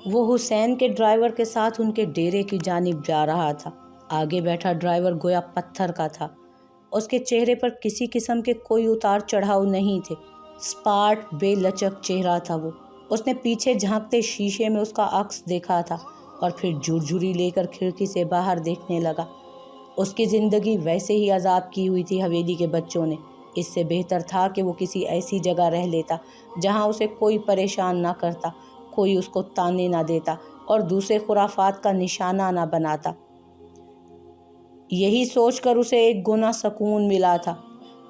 وہ حسین کے ڈرائیور کے ساتھ ان کے ڈیرے کی جانب جا رہا تھا۔ آگے بیٹھا ڈرائیور گویا پتھر کا تھا۔ اس کے چہرے پر کسی قسم کے کوئی اتار چڑھاؤ نہیں تھے، سپاٹ بے لچک چہرہ تھا وہ۔ اس نے پیچھے جھانکتے شیشے میں اس کا عکس دیکھا تھا اور پھر جھرجھری لے کر کھڑکی سے باہر دیکھنے لگا۔ اس کی زندگی ویسے ہی عذاب کی ہوئی تھی حویلی کے بچوں نے۔ اس سے بہتر تھا کہ وہ کسی ایسی جگہ رہ لیتا جہاں اسے کوئی پریشان نہ کرتا، کوئی اس کو تانے نہ دیتا اور دوسرے خرافات کا نشانہ نہ بناتا۔ یہی سوچ کر اسے ایک گنا سکون ملا تھا۔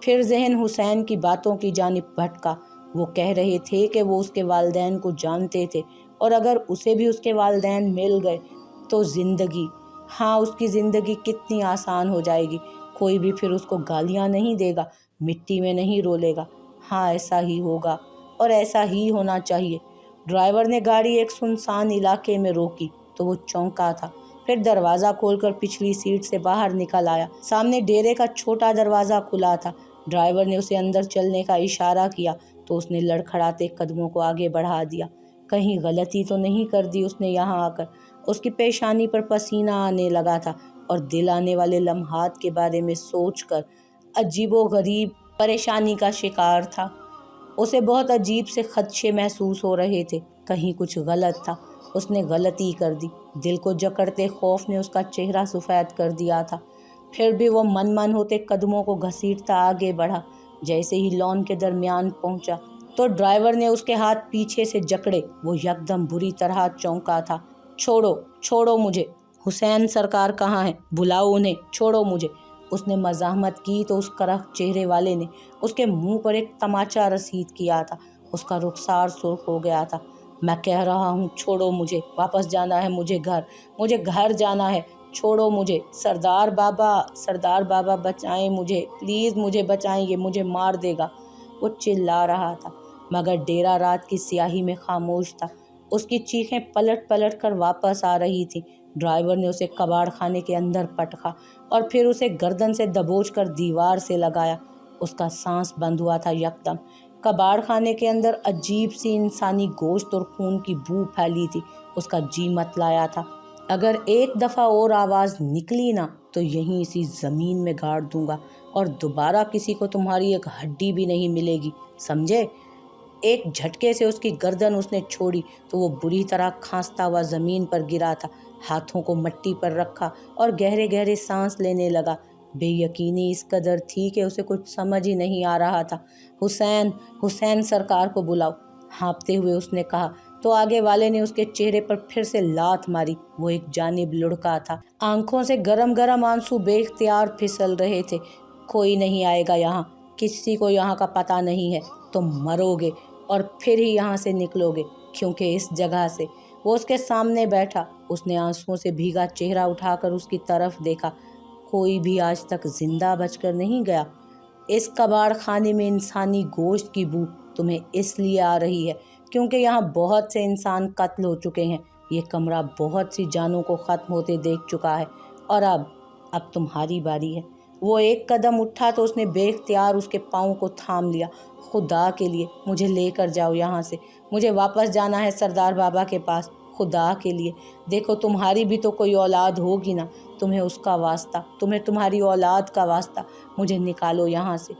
پھر ذہن حسین کی باتوں کی جانب بھٹکا۔ وہ کہہ رہے تھے کہ وہ اس کے والدین کو جانتے تھے اور اگر اسے بھی اس کے والدین مل گئے تو زندگی، ہاں اس کی زندگی کتنی آسان ہو جائے گی۔ کوئی بھی پھر اس کو گالیاں نہیں دے گا، مٹی میں نہیں رولے گا۔ ہاں ایسا ہی ہوگا اور ایسا ہی ہونا چاہیے۔ ڈرائیور نے گاڑی ایک سنسان علاقے میں روکی تو وہ چونکا تھا، پھر دروازہ کھول کر پچھلی سیٹ سے باہر نکل آیا۔ سامنے ڈیرے کا چھوٹا دروازہ کھلا تھا۔ ڈرائیور نے اسے اندر چلنے کا اشارہ کیا تو اس نے لڑکھڑاتے قدموں کو آگے بڑھا دیا۔ کہیں غلطی تو نہیں کر دی اس نے یہاں آ کر؟ اس کی پیشانی پر پسینہ آنے لگا تھا اور دل آنے والے لمحات کے بارے میں سوچ کر عجیب و غریب پریشانی کا شکار تھا۔ اسے بہت عجیب سے خدشے محسوس ہو رہے تھے، کہیں کچھ غلط تھا، اس نے غلطی کر دی۔ دل کو جکڑتے خوف نے اس کا چہرہ سفید کر دیا تھا۔ پھر بھی وہ من ہوتے قدموں کو گھسیٹتا آگے بڑھا۔ جیسے ہی لان کے درمیان پہنچا تو ڈرائیور نے اس کے ہاتھ پیچھے سے جکڑے۔ وہ یکدم بری طرح چونکا تھا۔ چھوڑو، چھوڑو مجھے۔ حسین سرکار کہاں ہیں؟ بلاؤ انہیں، چھوڑو مجھے۔ اس نے مزاحمت کی تو اس کرخت چہرے والے نے اس کے منہ پر ایک تماچا رسید کیا تھا۔ اس کا رخسار سرخ ہو گیا تھا۔ میں کہہ رہا ہوں چھوڑو مجھے، واپس جانا ہے مجھے گھر جانا ہے، چھوڑو مجھے۔ سردار بابا بچائیں مجھے، پلیز مجھے بچائیں، یہ مجھے مار دے گا۔ وہ چلا رہا تھا مگر ڈیرہ رات کی سیاہی میں خاموش تھا۔ اس کی چیخیں پلٹ پلٹ کر واپس آ رہی تھیں۔ ڈرائیور نے اسے کباڑ خانے کے اندر پٹکا اور پھر اسے گردن سے دبوچ کر دیوار سے لگایا۔ اس کا سانس بند ہوا تھا یکدم۔ کباڑ خانے کے اندر عجیب سی انسانی گوشت اور خون کی بو پھیلی تھی۔ اس کا جی متلایا تھا، اگر ایک دفعہ اور آواز نکلی نا تو یہیں اسی زمین میں گاڑ دوں گا اور دوبارہ کسی کو تمہاری ایک ہڈی بھی نہیں ملے گی، سمجھے؟ ایک جھٹکے سے اس کی گردن اس نے چھوڑی تو وہ بری طرح کھانستا ہوا زمین پر گرا تھا۔ ہاتھوں کو مٹی پر رکھا اور گہرے گہرے سانس لینے لگا۔ بے یقینی اس قدر تھی کہ اسے کچھ سمجھ ہی نہیں آ رہا تھا۔ حسین سرکار کو بلاؤ، ہانپتے ہوئے اس نے کہا تو آگے والے نے اس کے چہرے پر پھر سے لات ماری۔ وہ ایک جانب لڑکا تھا، آنکھوں سے گرم گرم آنسو بے اختیار پھسل رہے تھے۔ کوئی نہیں آئے گا یہاں، کسی کو یہاں کا پتہ نہیں ہے، تم مرو گے اور پھر ہی یہاں سے نکلو گے، کیونکہ اس جگہ سے۔ وہ اس کے سامنے بیٹھا، اس نے آنسوؤں سے بھیگا چہرہ اٹھا کر اس کی طرف دیکھا۔ کوئی بھی آج تک زندہ بچ کر نہیں گیا۔ اس کباڑ خانے میں انسانی گوشت کی بو تمہیں اس لیے آ رہی ہے کیونکہ یہاں بہت سے انسان قتل ہو چکے ہیں۔ یہ کمرہ بہت سی جانوں کو ختم ہوتے دیکھ چکا ہے اور اب تمہاری باری ہے۔ وہ ایک قدم اٹھا تو اس نے بے اختیار اس کے پاؤں کو تھام لیا۔ خدا کے لیے مجھے لے کر جاؤ یہاں سے، مجھے واپس جانا ہے سردار بابا کے پاس، خدا کے لیے۔ دیکھو تمہاری بھی تو کوئی اولاد ہوگی نا، تمہیں اس کا واسطہ، تمہیں تمہاری اولاد کا واسطہ، مجھے نکالو یہاں سے۔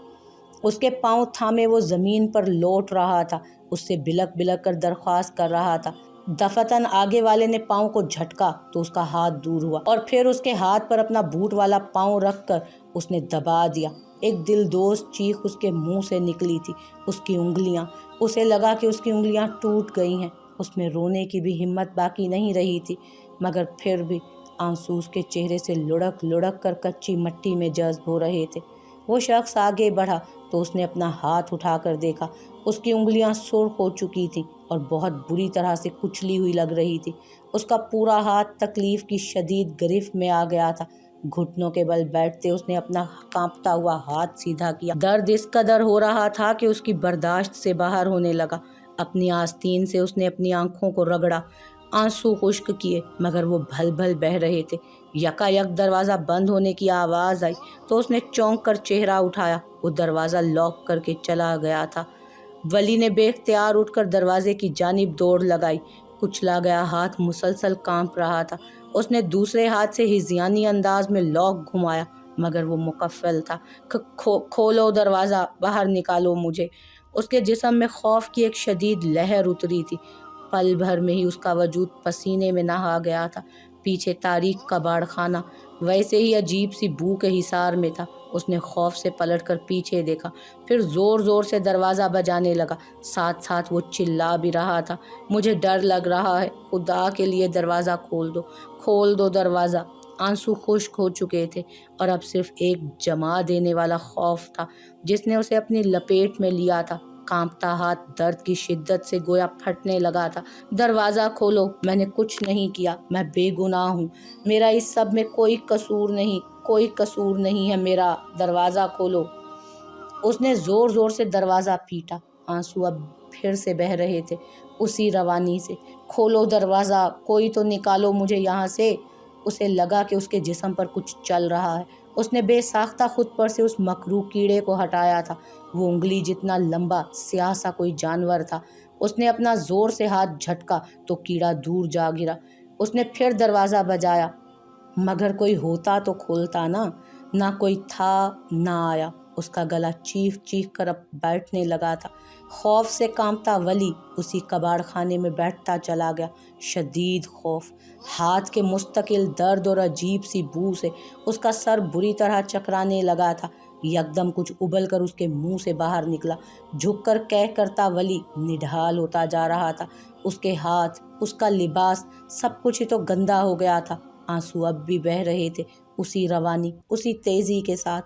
اس کے پاؤں تھامے وہ زمین پر لوٹ رہا تھا، اس سے بلک بلک کر درخواست کر رہا تھا۔ دفتن آگے والے نے پاؤں کو جھٹکا تو اس کا ہاتھ دور ہوا اور پھر اس کے ہاتھ پر اپنا بوٹ والا پاؤں رکھ کر اس نے دبا دیا۔ ایک دل دوست چیخ اس کے منہ سے نکلی تھی۔ اس کی انگلیاں، اسے لگا کہ اس کی انگلیاں ٹوٹ گئی ہیں۔ اس میں رونے کی بھی ہمت باقی نہیں رہی تھی، مگر پھر بھی آنسو اس کے چہرے سے لڑک لڑک کر کچی مٹی میں جذب ہو رہے تھے۔ وہ شخص آگے بڑھا تو اس نے اپنا ہاتھ اٹھا کر دیکھا۔ اس کی انگلیاں سرخ ہو چکی تھیں اور بہت بری طرح سے کچلی ہوئی لگ رہی تھی۔ اس کا پورا ہاتھ تکلیف کی شدید گرفت میں آ گیا تھا۔ گھٹنوں کے بل بیٹھتے اس نے اپنا کانپتا ہوا ہاتھ سیدھا کیا۔ درد اس قدر ہو رہا تھا کہ اس کی برداشت سے باہر ہونے لگا۔ اپنی آستین سے اس نے اپنی آنکھوں کو رگڑا، آنسو خشک کیے مگر وہ بھل بھل بہہ رہے تھے۔ یکا یک دروازہ بند ہونے کی آواز آئی تو اس نے چونک کر چہرہ اٹھایا۔ وہ دروازہ لاک کر کے چلا گیا تھا۔ ولی نے بے اختیار اٹھ کر دروازے کی جانب دوڑ لگائی۔ کچلا گیا ہاتھ مسلسل کانپ رہا تھا۔ اس نے دوسرے ہاتھ سے ہذیانی انداز میں لاک گھمایا مگر وہ مکفل تھا۔ کھولو دروازہ، باہر نکالو مجھے۔ اس کے جسم میں خوف کی ایک شدید لہر اتری تھی۔ پل بھر میں ہی اس کا وجود پسینے میں نہا گیا تھا۔ پیچھے تاریک کباڑ خانہ ویسے ہی عجیب سی بو کے حصار میں تھا۔ اس نے خوف سے پلٹ کر پیچھے دیکھا، پھر زور زور سے دروازہ بجانے لگا، ساتھ ساتھ وہ چلا بھی رہا تھا، مجھے ڈر لگ رہا ہے، خدا کے لیے دروازہ کھول دو دروازہ۔ آنسو خشک ہو چکے تھے اور اب صرف ایک جما دینے والا خوف تھا جس نے اسے اپنی لپیٹ میں لیا تھا۔ کانپتا ہاتھ درد کی شدت سے گویا پھٹنے لگا تھا۔ دروازہ کھولو، میں نے کچھ نہیں کیا، میں بے گناہ ہوں، میرا اس سب میں کوئی قصور نہیں ہے میرا، دروازہ کھولو۔ اس نے زور زور سے دروازہ پیٹا، آنسو اب پھر سے بہہ رہے تھے اسی روانی سے۔ کھولو دروازہ، کوئی تو نکالو مجھے یہاں سے۔ اسے لگا کہ اس کے جسم پر کچھ چل رہا ہے۔ اس نے بے ساختہ خود پر سے اس مکروہ کیڑے کو ہٹایا تھا۔ وہ انگلی جتنا لمبا سیاہ سا کوئی جانور تھا۔ اس نے اپنا زور سے ہاتھ جھٹکا تو کیڑا دور جا گرا۔ اس نے پھر دروازہ بجایا مگر کوئی ہوتا تو کھولتا نا، نہ کوئی تھا نہ آیا۔ اس کا گلا چیخ چیخ کر اب بیٹھنے لگا تھا۔ خوف سے کانپتا ولی اسی کباڑ خانے میں بیٹھتا چلا گیا۔ شدید خوف، ہاتھ کے مستقل درد اور عجیب سی بو سے اس کا سر بری طرح چکرانے لگا تھا۔ یکدم کچھ ابل کر اس کے منہ سے باہر نکلا۔ جھک کر کہہ کرتا ولی نڈھال ہوتا جا رہا تھا۔ اس کے ہاتھ، اس کا لباس، سب کچھ ہی تو گندا ہو گیا تھا۔ آنسو اب بھی بہہ رہے تھے اسی روانی، اسی تیزی کے ساتھ۔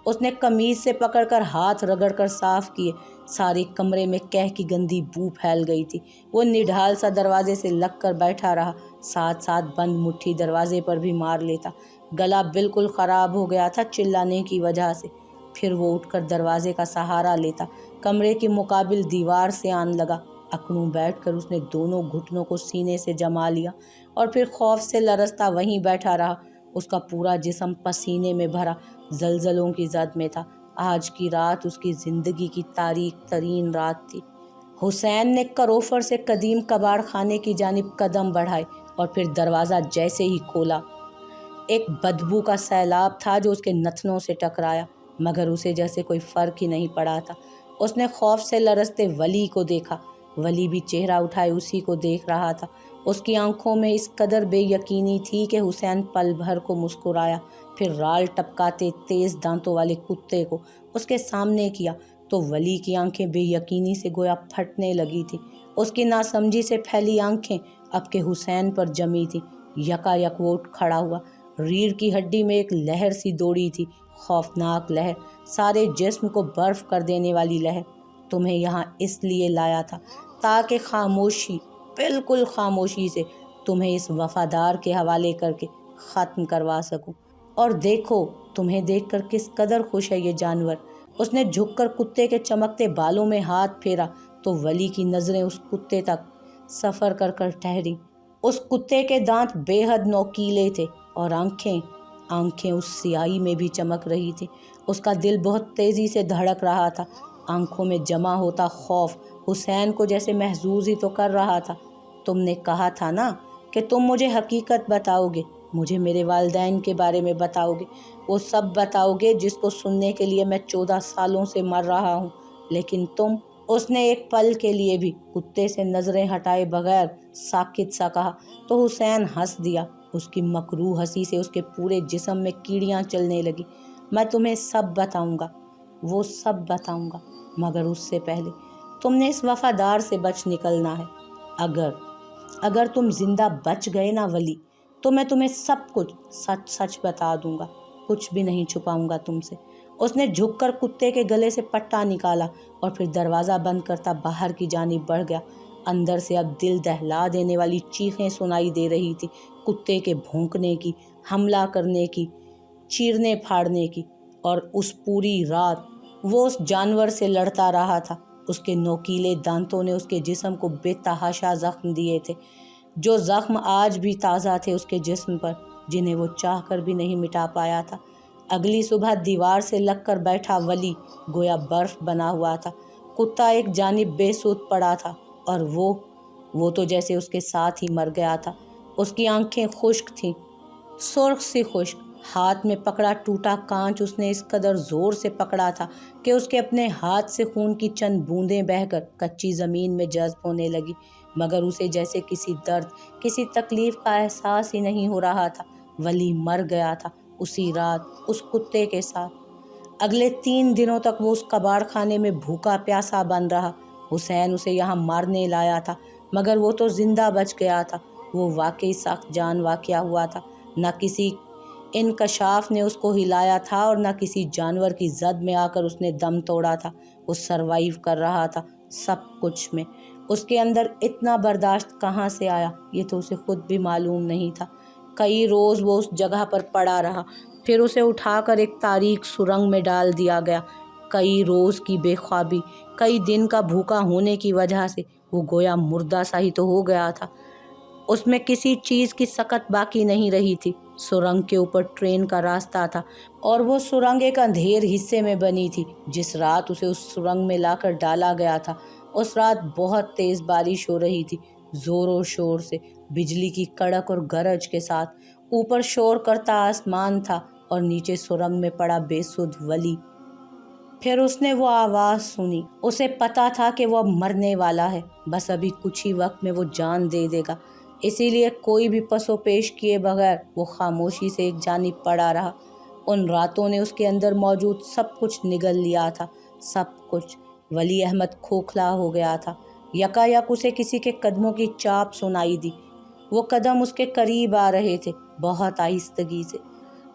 اس نے قمیض سے پکڑ کر ہاتھ رگڑ کر صاف کیے۔ سارے کمرے میں قہر کی گندی بو پھیل گئی تھی۔ وہ نڈھال سا دروازے سے لگ کر بیٹھا رہا، ساتھ ساتھ بند مٹھی دروازے پر بھی مار لیتا۔ گلا بالکل خراب ہو گیا تھا چلانے کی وجہ سے۔ پھر وہ اٹھ کر دروازے کا سہارا لیتا، کمرے کی مقابل دیوار سے آن لگا۔ اکڑوں بیٹھ کر اس نے دونوں گھٹنوں کو سینے سے جما لیا اور پھر خوف سے لرزتا وہیں بیٹھا رہا۔ اس کا پورا جسم پسینے میں بھرا زلزلوں کی زد میں تھا۔ آج کی رات اس کی زندگی کی تاریک ترین رات تھی۔ حسین نے کروفر سے قدیم کباڑ خانے کی جانب قدم بڑھائے اور پھر دروازہ جیسے ہی کھولا، ایک بدبو کا سیلاب تھا جو اس کے نتنوں سے ٹکرایا، مگر اسے جیسے کوئی فرق ہی نہیں پڑا تھا۔ اس نے خوف سے لرزتے ولی کو دیکھا۔ ولی بھی چہرہ اٹھائے اسی کو دیکھ رہا تھا۔ اس کی آنکھوں میں اس قدر بے یقینی تھی کہ حسین پل بھر کو مسکرایا، پھر رال ٹپکاتے تیز دانتوں والے کتے کو اس کے سامنے کیا تو ولی کی آنکھیں بے یقینی سے گویا پھٹنے لگی تھی۔ اس کی ناسمجھی سے پھیلی آنکھیں اب کے حسین پر جمی تھی۔ یکا یک وہ اٹھ کھڑا ہوا۔ ریڑھ کی ہڈی میں ایک لہر سی دوڑی تھی، خوفناک لہر، سارے جسم کو برف کر دینے والی لہر۔ تمہیں یہاں اس لیے لایا تھا تاکہ خاموشی، بالکل خاموشی سے تمہیں اس وفادار کے حوالے کر کے ختم کروا سکوں۔ اور دیکھو، تمہیں دیکھ کر کس قدر خوش ہے یہ جانور۔ اس نے جھک کر کتے کے چمکتے بالوں میں ہاتھ پھیرا تو ولی کی نظریں اس کتے تک سفر کر کر ٹھہری۔ اس کتے کے دانت بے حد نوکیلے تھے اور آنکھیں اس سیاہی میں بھی چمک رہی تھی۔ اس کا دل بہت تیزی سے دھڑک رہا تھا۔ آنکھوں میں جمع ہوتا خوف حسین کو جیسے محظوظ ہی تو کر رہا تھا۔ تم نے کہا تھا نا کہ تم مجھے حقیقت بتاؤ گے، مجھے میرے والدین کے بارے میں بتاؤ گے، وہ سب بتاؤ گے جس کو سننے کے لیے میں 14 سالوں سے مر رہا ہوں، لیکن تم۔ اس نے ایک پل کے لیے بھی کتے سے نظریں ہٹائے بغیر ساکت سا کہا تو حسین ہنس دیا۔ اس کی مکروہ ہنسی سے اس کے پورے جسم میں کیڑیاں چلنے لگی۔ میں تمہیں سب بتاؤں گا، وہ سب بتاؤں گا، مگر اس سے پہلے تم نے اس وفادار سے بچ نکلنا ہے۔ اگر تم زندہ بچ گئے نا ولی، تو میں تمہیں سب کچھ سچ سچ بتا دوں گا، کچھ بھی نہیں چھپاؤں گا تم سے۔ اس نے جھک کر کتے کے گلے سے پٹا نکالا اور پھر دروازہ بند کرتا باہر کی جانب بڑھ گیا۔ اندر سے اب دل دہلا دینے والی چیخیں سنائی دے رہی تھی، کتے کے بھونکنے کی، حملہ کرنے کی، چیرنے پھاڑنے کی۔ اور اس پوری رات وہ اس جانور سے لڑتا رہا تھا۔ اس کے نوکیلے دانتوں نے اس کے جسم کو بے تحاشا زخم دیے تھے، جو زخم آج بھی تازہ تھے اس کے جسم پر، جنہیں وہ چاہ کر بھی نہیں مٹا پایا تھا۔ اگلی صبح دیوار سے لگ کر بیٹھا ولی گویا برف بنا ہوا تھا۔ کتا ایک جانب بے سود پڑا تھا اور وہ وہ تو جیسے اس کے ساتھ ہی مر گیا تھا۔ اس کی آنکھیں خشک تھیں، سرخ سی خشک۔ ہاتھ میں پکڑا ٹوٹا کانچ اس نے اس قدر زور سے پکڑا تھا کہ اس کے اپنے ہاتھ سے خون کی چند بوندیں بہہ کر کچی زمین میں جذب ہونے لگی، مگر اسے جیسے کسی درد، کسی تکلیف کا احساس ہی نہیں ہو رہا تھا۔ ولی مر گیا تھا اسی رات اس کتے کے ساتھ۔ اگلے 3 دنوں تک وہ اس کباڑ خانے میں بھوکا پیاسا بن رہا۔ حسین اسے یہاں مارنے لایا تھا، مگر وہ تو زندہ بچ گیا تھا۔ وہ واقعی سخت جان واقعہ ہوا تھا۔ نہ کسی انکشاف نے اس کو ہلایا تھا اور نہ کسی جانور کی زد میں آ کر اس نے دم توڑا تھا۔ وہ سروائیو کر رہا تھا سب کچھ میں۔ اس کے اندر اتنا برداشت کہاں سے آیا، یہ تو اسے خود بھی معلوم نہیں تھا۔ کئی روز وہ اس جگہ پر پڑا رہا، پھر اسے اٹھا کر ایک تاریک سرنگ میں ڈال دیا گیا۔ کئی روز کی بے خوابی، کئی دن کا بھوکا ہونے کی وجہ سے وہ گویا مردہ سا ہی تو ہو گیا تھا۔ اس میں کسی چیز کی سکت باقی نہیں رہی تھی۔ سرنگ کے اوپر ٹرین کا راستہ تھا اور وہ سرنگ ایک اندھیر حصے میں بنی تھی۔ جس رات اسے اس سرنگ میں لا کر ڈالا گیا تھا، اس رات بہت تیز بارش ہو رہی تھی، زور و شور سے، بجلی کی کڑک اور گرج کے ساتھ۔ اوپر شور کرتا آسمان تھا اور نیچے سرنگ میں پڑا بے سدھ ولی۔ پھر اس نے وہ آواز سنی۔ اسے پتا تھا کہ وہ اب مرنے والا ہے، بس ابھی کچھ ہی وقت میں وہ جان دے دے گا۔ اسی لیے کوئی بھی پس و پیش کیے بغیر وہ خاموشی سے ایک جانب پڑا رہا۔ ان راتوں نے اس کے اندر موجود سب کچھ نگل لیا تھا، سب کچھ۔ ولی احمد کھوکھلا ہو گیا تھا۔ یکایک اسے کسی کے قدموں کی چاپ سنائی دی۔ وہ قدم اس کے قریب آ رہے تھے، بہت آہستگی سے،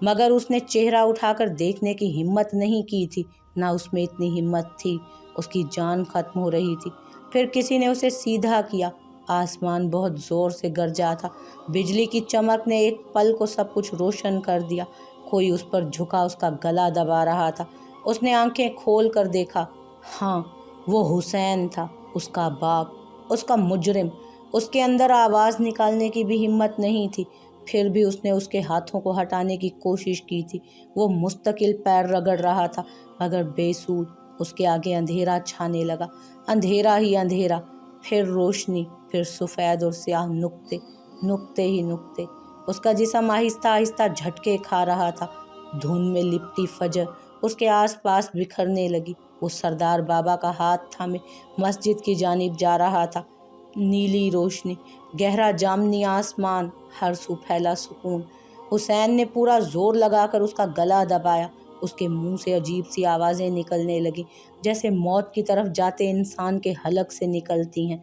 مگر اس نے چہرہ اٹھا کر دیکھنے کی ہمت نہیں کی تھی، نہ اس میں اتنی ہمت تھی۔ اس کی جان ختم ہو رہی تھی۔ پھر کسی نے اسے سیدھا کیا۔ آسمان بہت زور سے گرجا تھا۔ بجلی کی چمک نے ایک پل کو سب کچھ روشن کر دیا۔ کوئی اس پر جھکا اس کا گلا دبا رہا تھا۔ اس نے آنکھیں کھول کر دیکھا۔ ہاں، وہ حسین تھا، اس کا باپ، اس کا مجرم۔ اس کے اندر آواز نکالنے کی بھی ہمت نہیں تھی۔ پھر بھی اس نے اس کے ہاتھوں کو ہٹانے کی کوشش کی تھی۔ وہ مستقل پیر رگڑ رہا تھا، مگر بے سود۔ اس کے آگے اندھیرا چھانے لگا، اندھیرا ہی اندھیرا، پھر روشنی، پھر سفید اور سیاہ نقطے، نقطے ہی نقطے۔ اس کا جسم آہستہ آہستہ جھٹکے کھا رہا تھا۔ دھند میں لپٹی فجر اس کے آس پاس بکھرنے لگی۔ وہ سردار بابا کا ہاتھ تھامے مسجد کی جانب جا رہا تھا۔ نیلی روشنی، گہرا جامنی آسمان، ہر سو پھیلا سکون۔ حسین نے پورا زور لگا کر اس کا گلا دبایا۔ اس کے منہ سے عجیب سی آوازیں نکلنے لگیں، جیسے موت کی طرف جاتے انسان کے حلق سے نکلتی ہیں۔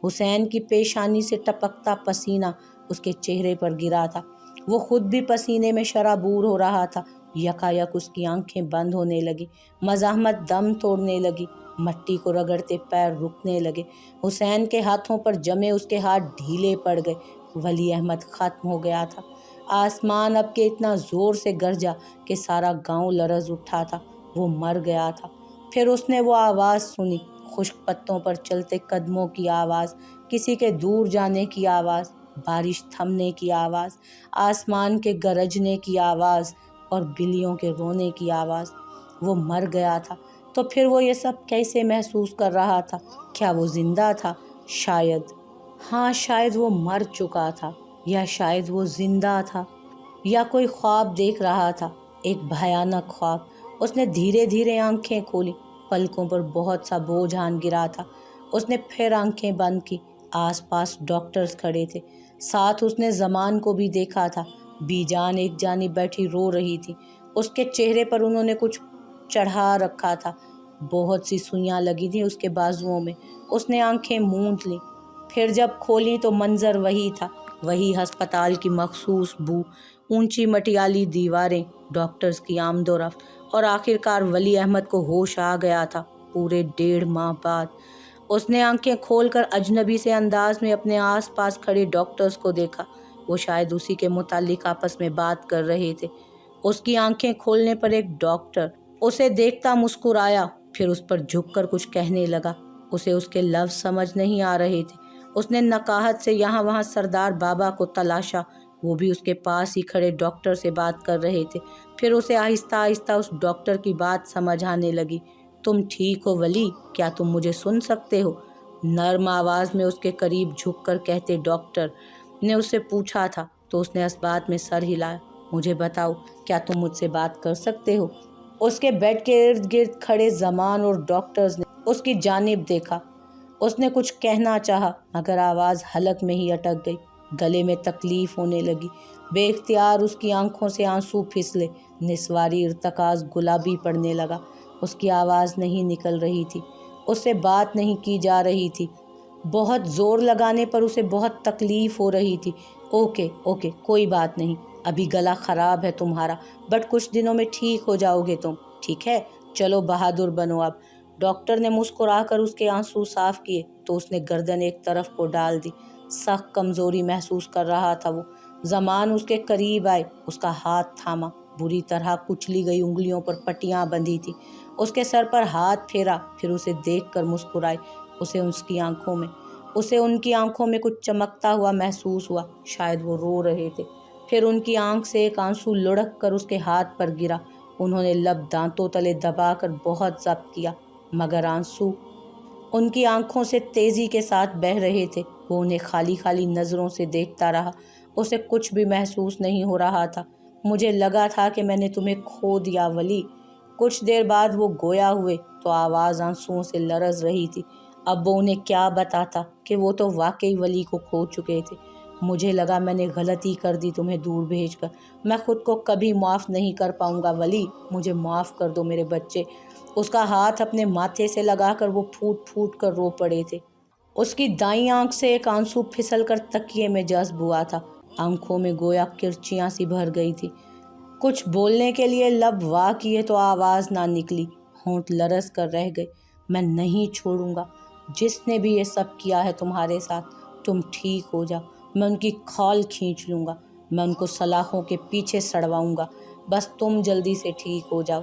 حسین کی پیشانی سے ٹپکتا پسینہ اس کے چہرے پر گرا تھا۔ وہ خود بھی پسینے میں شرابور ہو رہا تھا۔ یکایک اس کی آنکھیں بند ہونے لگی، مزاحمت دم توڑنے لگی، مٹی کو رگڑتے پیر رکنے لگے۔ حسین کے ہاتھوں پر جمے اس کے ہاتھ ڈھیلے پڑ گئے۔ ولی احمد ختم ہو گیا تھا۔ آسمان اب کے اتنا زور سے گرجا کہ سارا گاؤں لرز اٹھا تھا۔ وہ مر گیا تھا۔ پھر اس نے وہ آواز سنی، خشک پتوں پر چلتے قدموں کی آواز، کسی کے دور جانے کی آواز، بارش تھمنے کی آواز، آسمان کے گرجنے کی آواز اور بلیوں کے رونے کی آواز۔ وہ مر گیا تھا، تو پھر وہ یہ سب کیسے محسوس کر رہا تھا؟ کیا وہ زندہ تھا؟ شاید، ہاں شاید وہ مر چکا تھا، یا شاید وہ زندہ تھا، یا کوئی خواب دیکھ رہا تھا، ایک بھیانک خواب۔ اس نے دھیرے دھیرے آنکھیں کھولی۔ پلکوں پر بہت سا بوجھ آن گرا تھا۔ اس نے پھر آنکھیں بند کی۔ آس پاس ڈاکٹرز کھڑے تھے، ساتھ اس نے زمان کو بھی دیکھا تھا۔ بی جان ایک جانب بیٹھی رو رہی تھی۔ اس کے چہرے پر انہوں نے کچھ چڑھا رکھا تھا، بہت سی سوئیاں لگی تھیں اس کے بازوؤں میں۔ اس نے آنکھیں موند لیں، پھر جب کھولیں تو منظر وہی تھا، وہی ہسپتال کی مخصوص بو، اونچی مٹیالی دیواریں، ڈاکٹرز کی آمد و رفت، اور آخرکار ولی احمد کو ہوش آ گیا تھا پورے 1.5 ماہ بعد۔ اس نے آنکھیں کھول کر اجنبی سے انداز میں اپنے آس پاس کھڑے ڈاکٹرز کو دیکھا۔ وہ شاید اسی کے متعلق آپس میں بات کر رہے تھے۔ اس کی آنکھیں کھولنے پر ایک ڈاکٹر اسے دیکھتا مسکرایا، پھر اس پر جھک کر کچھ کہنے لگا۔ اسے اس کے لفظ سمجھ نہیں آ رہے تھے۔ اس نے نقاہت سے یہاں وہاں سردار بابا کو تلاشا، وہ بھی اس کے پاس ہی کھڑے ڈاکٹر سے بات کر رہے تھے۔ پھر اسے آہستہ آہستہ اس ڈاکٹر کی بات سمجھ آنے لگی۔ تم ٹھیک ہو ولی؟ کیا تم مجھے سن سکتے ہو؟ نرم آواز میں اس کے قریب جھک کر کہتے ڈاکٹر نے اس سے پوچھا تھا تو اس نے اثبات میں سر ہلایا۔ مجھے بتاؤ، کیا تم مجھ سے بات کر سکتے ہو؟ اس کے بیڈ کے ارد گرد کھڑے زمان اور ڈاکٹرز نے اس کی جانب دیکھا۔ اس نے کچھ کہنا چاہا مگر آواز حلق میں ہی اٹک گئی۔ گلے میں تکلیف ہونے لگی۔ بے اختیار اس کی آنکھوں سے آنسو پھسلے۔ نسواری ارتکاز گلابی پڑنے لگا۔ اس کی آواز نہیں نکل رہی تھی۔ اس سے بات نہیں کی جا رہی تھی۔ بہت زور لگانے پر اسے بہت تکلیف ہو رہی تھی۔ اوکے کوئی بات نہیں، ابھی گلا خراب ہے تمہارا، بٹ کچھ دنوں میں ٹھیک ہو جاؤ گے تم، ٹھیک ہے؟ چلو بہادر بنو اب۔ ڈاکٹر نے مسکرا کر اس کے آنسو صاف کیے تو اس نے گردن ایک طرف کو ڈال دی۔ سخت کمزوری محسوس کر رہا تھا وہ۔ زمان اس کے قریب آئے، اس کا ہاتھ تھاما۔ بری طرح کچلی گئی انگلیوں پر پٹیاں بندھی تھی۔ اس کے سر پر ہاتھ پھیرا، پھر اسے دیکھ کر مسکرائے۔ اسے ان کی آنکھوں میں کچھ چمکتا ہوا محسوس ہوا، شاید وہ رو رہے تھے۔ پھر ان کی آنکھ سے ایک آنسو لڑک کر اس کے ہاتھ پر گرا۔ انہوں نے لب دانتوں تلے دبا کر بہت ضبط کیا مگر آنسو ان کی آنکھوں سے تیزی کے ساتھ بہہ رہے تھے۔ وہ انہیں خالی خالی نظروں سے دیکھتا رہا۔ اسے کچھ بھی محسوس نہیں ہو رہا تھا۔ مجھے لگا تھا کہ میں نے تمہیں کھو دیا ولی۔ کچھ دیر بعد وہ گویا ہوئے تو آواز آنسوؤں سے لرز رہی تھی۔ اب وہ انہیں کیا بتاتا کہ وہ تو واقعی ولی کو کھو چکے تھے۔ مجھے لگا میں نے غلطی کر دی تمہیں دور بھیج کر۔ میں خود کو کبھی معاف نہیں کر پاؤں گا ولی، مجھے معاف کر دو میرے بچے۔ اس کا ہاتھ اپنے ماتھے سے لگا کر وہ پھوٹ پھوٹ کر رو پڑے تھے۔ اس کی دائیں آنکھ سے ایک آنسو پھسل کر تکیے میں جذب ہوا تھا۔ آنکھوں میں گویا کرچیاں سی بھر گئی تھی۔ کچھ بولنے کے لیے لب وا کیے تو آواز نہ نکلی، ہونٹ لرز کر رہ گئے۔ میں نہیں چھوڑوں گا، جس نے بھی یہ سب کیا ہے تمہارے ساتھ۔ تم ٹھیک ہو جاؤ، میں ان کی کھال کھینچ لوں گا، میں ان کو سلاخوں کے پیچھے سڑواؤں گا، بس تم جلدی سے ٹھیک ہو جاؤ۔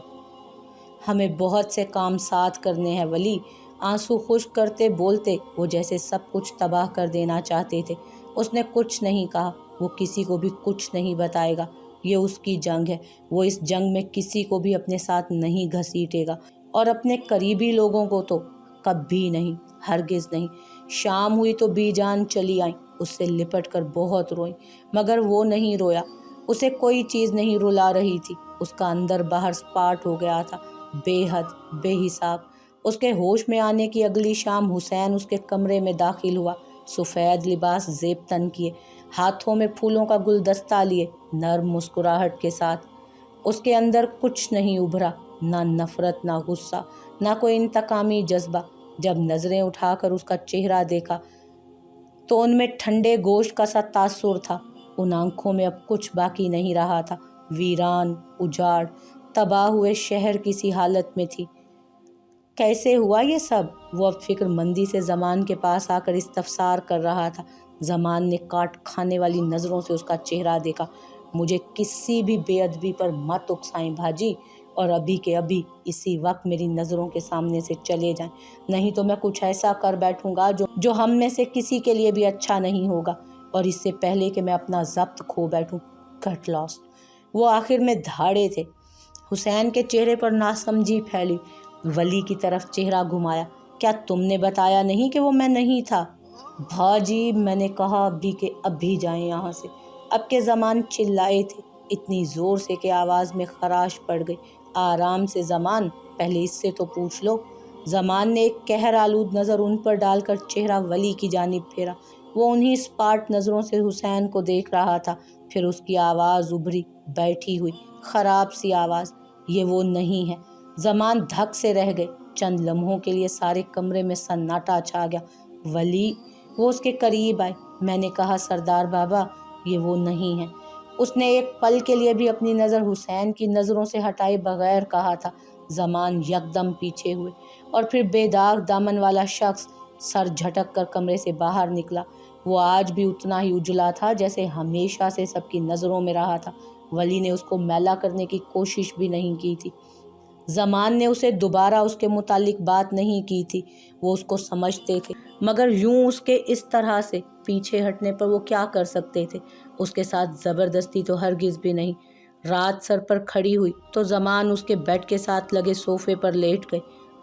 ہمیں بہت سے کام ساتھ کرنے ہیں ولی۔ آنسو خشک کرتے بولتے وہ جیسے سب کچھ تباہ کر دینا چاہتے تھے۔ اس نے کچھ نہیں کہا۔ وہ کسی کو بھی کچھ نہیں بتائے گا۔ یہ اس کی جنگ ہے۔ وہ اس جنگ میں کسی کو بھی اپنے ساتھ نہیں گھسیٹے گا، اور اپنے قریبی لوگوں کو تو کبھی نہیں، ہرگز نہیں۔ شام ہوئی تو بی جان چلی آئیں، اس سے لپٹ کر بہت روئیں مگر وہ نہیں رویا۔ اسے کوئی چیز نہیں رلا رہی تھی۔ اس کا اندر باہر سپاٹ ہو گیا تھا، بے حد، بے حساب۔ اس کے ہوش میں آنے کی اگلی شام حسین اس کے کمرے میں داخل ہوا، سفید لباس زیب تن کیے، ہاتھوں میں پھولوں کا گلدستہ لیے، نرم مسکراہٹ کے ساتھ۔ اس کے اندر کچھ نہیں ابھرا، نہ نفرت، نہ غصہ، نہ کوئی انتقامی جذبہ۔ جب نظریں اٹھا کر اس کا چہرہ دیکھا تو ان میں ٹھنڈے گوشت کا سا تاثر تھا۔ ان آنکھوں میں اب کچھ باقی نہیں رہا تھا۔ ویران، اجاڑ، تباہ ہوئے شہر کسی حالت میں تھی۔ کیسے ہوا یہ سب؟ وہ اب فکر مندی سے زمان کے پاس آ کر استفسار کر رہا تھا۔ زمان نے کاٹ کھانے والی نظروں سے اس کا چہرہ دیکھا۔ مجھے کسی بھی بے ادبی پر مت اکسائیں بھاجی، اور ابھی کے ابھی اسی وقت میری نظروں کے سامنے سے چلے جائیں، نہیں تو میں کچھ ایسا کر بیٹھوں گا جو ہم میں سے کسی کے لیے بھی اچھا نہیں ہوگا، اور اس سے پہلے کہ میں اپنا ضبط کھو بیٹھوں۔ گٹ لاسٹ۔ وہ آخر میں دھاڑے تھے۔ حسین کے چہرے پر ناسمجھی پھیلی۔ ولی کی طرف چہرہ گھمایا۔ کیا تم نے بتایا نہیں کہ وہ میں نہیں تھا؟ بھاجی، میں نے کہا ابھی کہ ابھی جائیں یہاں سے۔ اب کے زمان چلائے تھے اتنی زور سے کہ آواز میں خراش پڑ گئی۔ آرام سے زمان، پہلے اس سے تو پوچھ لو۔ زمان نے ایک قہر آلود نظر ان پر ڈال کر چہرہ ولی کی جانب پھیرا۔ وہ انہی سپاٹ نظروں سے حسین کو دیکھ رہا تھا۔ پھر اس کی آواز ابھری، بیٹھی ہوئی، خراب سی آواز۔ یہ وہ نہیں ہے۔ زمان دھک سے رہ گئے۔ چند لمحوں کے لیے سارے کمرے میں سناٹا چھا گیا۔ ولی، وہ اس کے قریب آئے۔ میں نے کہا سردار بابا، یہ وہ نہیں ہے۔ اس نے ایک پل کے لیے بھی اپنی نظر حسین کی نظروں سے ہٹائے بغیر کہا تھا۔ زمان یکدم پیچھے ہوئے، اور پھر بے داغ دامن والا شخص سر جھٹک کر کمرے سے باہر نکلا۔ وہ آج بھی اتنا ہی اجلا تھا جیسے ہمیشہ سے سب کی نظروں میں رہا تھا۔ ولی نے اس کو میلا کرنے کی کوشش بھی نہیں کی تھی۔ زمان نے اسے دوبارہ اس کے متعلق بات نہیں کی تھی۔ وہ اس کو سمجھتے تھے، مگر یوں اس کے اس طرح سے پیچھے ہٹنے پر وہ کیا کر سکتے تھے؟ اس کے ساتھ زبردستی تو ہرگز بھی نہیں۔ رات سر پر کھڑی ہوئی تو زمان اس کے بیڈ کے ساتھ لگے صوفے پر لیٹ گئے۔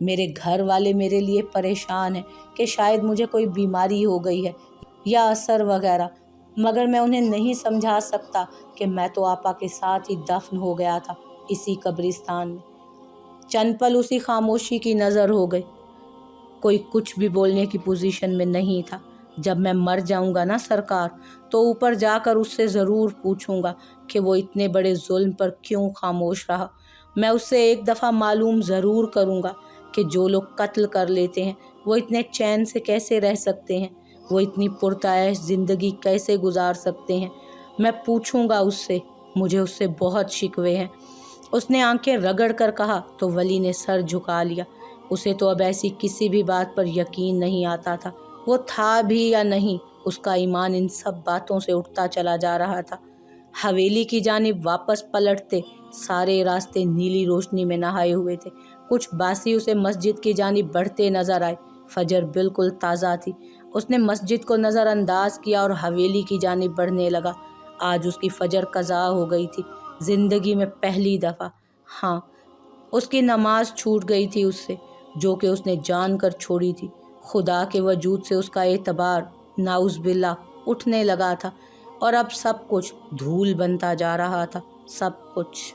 میرے گھر والے میرے لیے پریشان ہیں کہ شاید مجھے کوئی بیماری ہو گئی ہے یا اثر وغیرہ، مگر میں انہیں نہیں سمجھا سکتا کہ میں تو آپا کے ساتھ ہی دفن ہو گیا تھا اسی قبرستان میں۔ چند پل اسی خاموشی کی نظر ہو گئی۔ کوئی کچھ بھی بولنے کی پوزیشن میں نہیں تھا۔ جب میں مر جاؤں گا نا سرکار، تو اوپر جا کر اس سے ضرور پوچھوں گا کہ وہ اتنے بڑے ظلم پر کیوں خاموش رہا۔ میں اس سے ایک دفعہ معلوم ضرور کروں گا کہ جو لوگ قتل کر لیتے ہیں وہ اتنے چین سے کیسے رہ سکتے ہیں، وہ اتنی پرتعیش زندگی کیسے گزار سکتے ہیں۔ میں پوچھوں گا اس سے، مجھے اس سے بہت شکوے ہیں۔ اس نے آنکھیں رگڑ کر کہا تو ولی نے سر جھکا لیا۔ اسے تو اب ایسی کسی بھی بات پر یقین نہیں آتا تھا۔ وہ تھا بھی یا نہیں، اس کا ایمان ان سب باتوں سے اٹھتا چلا جا رہا تھا۔ حویلی کی جانب واپس پلٹتے سارے راستے نیلی روشنی میں نہائے ہوئے تھے۔ کچھ باسی اسے مسجد کی جانب بڑھتے نظر آئے۔ فجر بالکل تازہ تھی۔ اس نے مسجد کو نظر انداز کیا اور حویلی کی جانب بڑھنے لگا۔ آج اس کی فجر قضا ہو گئی تھی، زندگی میں پہلی دفعہ۔ ہاں، اس کی نماز چھوٹ گئی تھی اس سے، جو کہ اس نے جان کر چھوڑی تھی۔ خدا کے وجود سے اس کا اعتبار نعوذ باللہ اٹھنے لگا تھا، اور اب سب کچھ دھول بنتا جا رہا تھا، سب کچھ۔